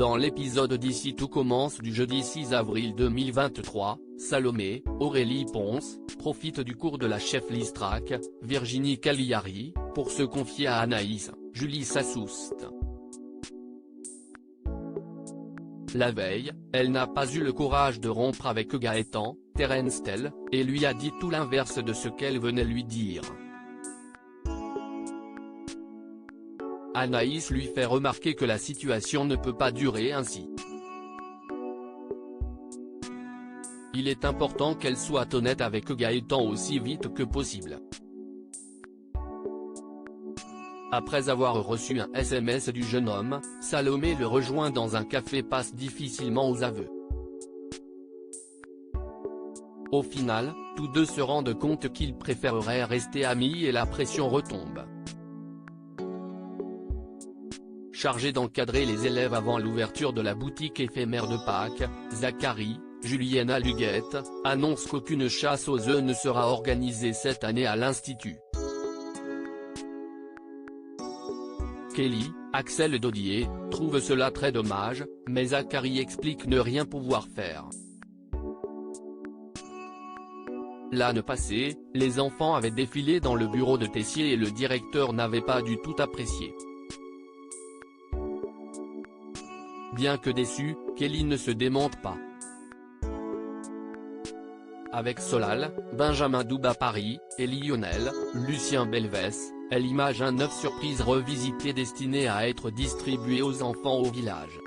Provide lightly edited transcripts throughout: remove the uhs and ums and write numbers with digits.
Dans l'épisode d'Ici tout commence du jeudi 6 avril 2023, Salomé, Aurélie Ponce, profite du cours de la chef Listrac, Virginie Cagliari, pour se confier à Anaïs, Julie Sassoust. La veille, elle n'a pas eu le courage de rompre avec Gaëtan, Terence Tell, et lui a dit tout l'inverse de ce qu'elle venait lui dire. Anaïs lui fait remarquer que la situation ne peut pas durer ainsi. Il est important qu'elle soit honnête avec Gaëtan aussi vite que possible. Après avoir reçu un SMS du jeune homme, Salomé le rejoint dans un café passe difficilement aux aveux. Au final, tous deux se rendent compte qu'ils préféreraient rester amis et la pression retombe. Chargé d'encadrer les élèves avant l'ouverture de la boutique éphémère de Pâques, Zachary, Juliana Luguette, annonce qu'aucune chasse aux œufs ne sera organisée cette année à l'Institut. Kelly, Axel Dodier, trouve cela très dommage, mais Zachary explique ne rien pouvoir faire. L'année passée, les enfants avaient défilé dans le bureau de Tessier et le directeur n'avait pas du tout apprécié. Bien que déçu, Kelly ne se démente pas. Avec Solal, Benjamin Douba-Paris, et Lionel, Lucien Belvès, elle image un œuf surprise revisité destiné à être distribué aux enfants au village.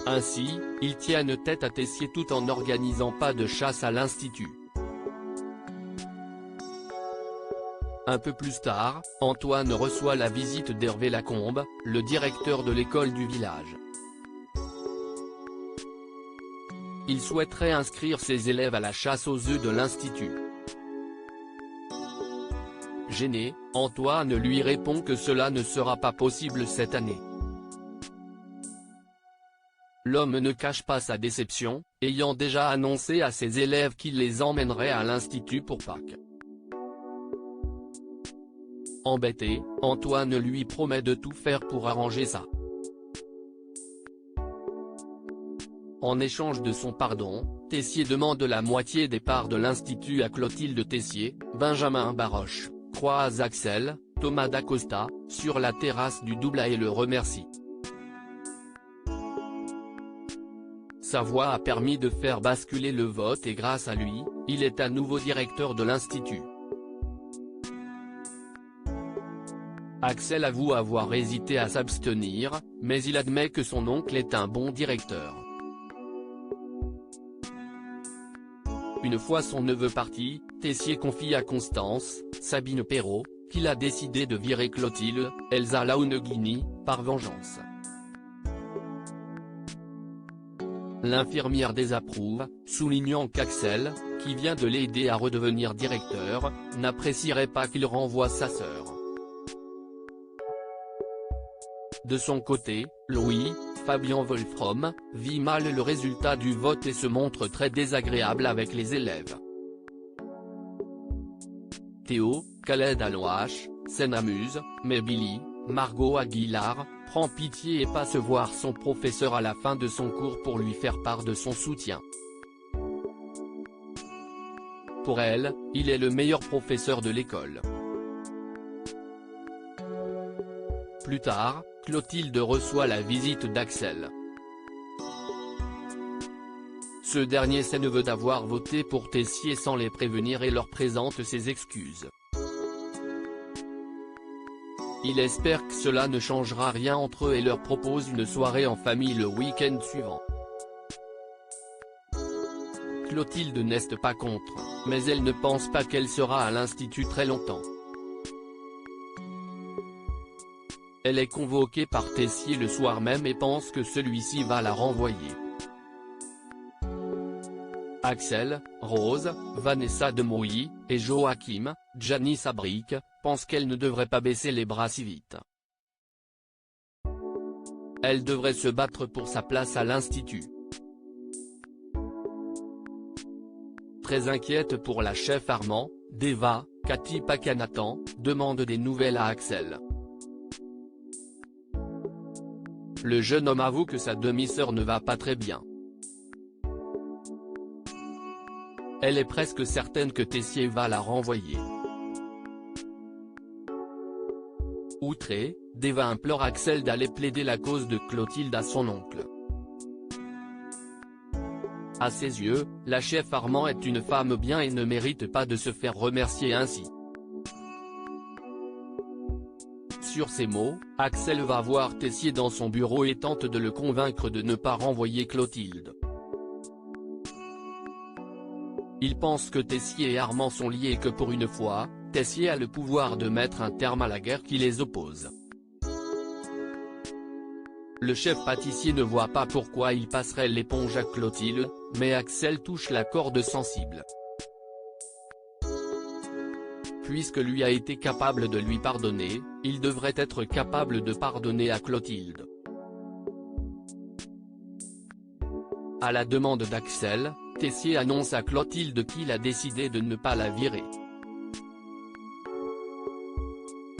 Ainsi, ils tiennent tête à Tessier tout en n'organisant pas de chasse à l'Institut. Un peu plus tard, Antoine reçoit la visite d'Hervé Lacombe, le directeur de l'école du village. Il souhaiterait inscrire ses élèves à la chasse aux œufs de l'Institut. Gêné, Antoine lui répond que cela ne sera pas possible cette année. L'homme ne cache pas sa déception, ayant déjà annoncé à ses élèves qu'il les emmènerait à l'Institut pour Pâques. Embêté, Antoine lui promet de tout faire pour arranger ça. En échange de son pardon, Tessier demande la moitié des parts de l'Institut à Clotilde Tessier, Benjamin Baroche, croise Axel, Thomas Dacosta, sur la terrasse du Doubla et le remercie. Sa voix a permis de faire basculer le vote et grâce à lui, il est à nouveau directeur de l'Institut. Axel avoue avoir hésité à s'abstenir, mais il admet que son oncle est un bon directeur. Une fois son neveu parti, Tessier confie à Constance, Sabine Perrault, qu'il a décidé de virer Clotilde, Elsa Launeghini, par vengeance. L'infirmière désapprouve, soulignant qu'Axel, qui vient de l'aider à redevenir directeur, n'apprécierait pas qu'il renvoie sa sœur. De son côté, Louis, Fabien Wolfrom, vit mal le résultat du vote et se montre très désagréable avec les élèves. Théo, Khaled Alouache, s'amuse, mais Billy, Margot Aguilar, prend pitié et passe voir son professeur à la fin de son cours pour lui faire part de son soutien. Pour elle, il est le meilleur professeur de l'école. Plus tard, Clotilde reçoit la visite d'Axel. Ce dernier s'énerve d'avoir voté pour Tessier sans les prévenir et leur présente ses excuses. Il espère que cela ne changera rien entre eux et leur propose une soirée en famille le week-end suivant. Clotilde n'est pas contre, mais elle ne pense pas qu'elle sera à l'Institut très longtemps. Elle est convoquée par Tessier le soir même et pense que celui-ci va la renvoyer. Axel, Rose, Vanessa Demouy, et Joachim, Janice Abric, pensent qu'elle ne devrait pas baisser les bras si vite. Elle devrait se battre pour sa place à l'Institut. Très inquiète pour la chef Armand, Deva, Cathy Pacanathan, demande des nouvelles à Axel. le jeune homme avoue que sa demi-sœur ne va pas très bien. Elle est presque certaine que Tessier va la renvoyer. Outré, Deva implore Axel d'aller plaider la cause de Clotilde à son oncle. À ses yeux, la chef Armand est une femme bien et ne mérite pas de se faire remercier ainsi. Sur ces mots, Axel va voir Tessier dans son bureau et tente de le convaincre de ne pas renvoyer Clotilde. Il pense que Tessier et Armand sont liés et que pour une fois, Tessier a le pouvoir de mettre un terme à la guerre qui les oppose. Le chef pâtissier ne voit pas pourquoi il passerait l'éponge à Clotilde, mais Axel touche la corde sensible. Puisque lui a été capable de lui pardonner, il devrait être capable de pardonner à Clotilde. À la demande d'Axel, Tessier annonce à Clotilde qu'il a décidé de ne pas la virer.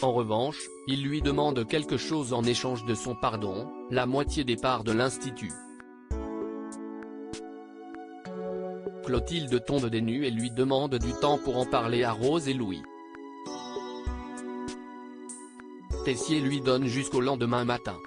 En revanche, il lui demande quelque chose en échange de son pardon, la moitié des parts de l'Institut. Clotilde tombe des nues et lui demande du temps pour en parler à Rose et Louis. Tessier lui donne jusqu'au lendemain matin.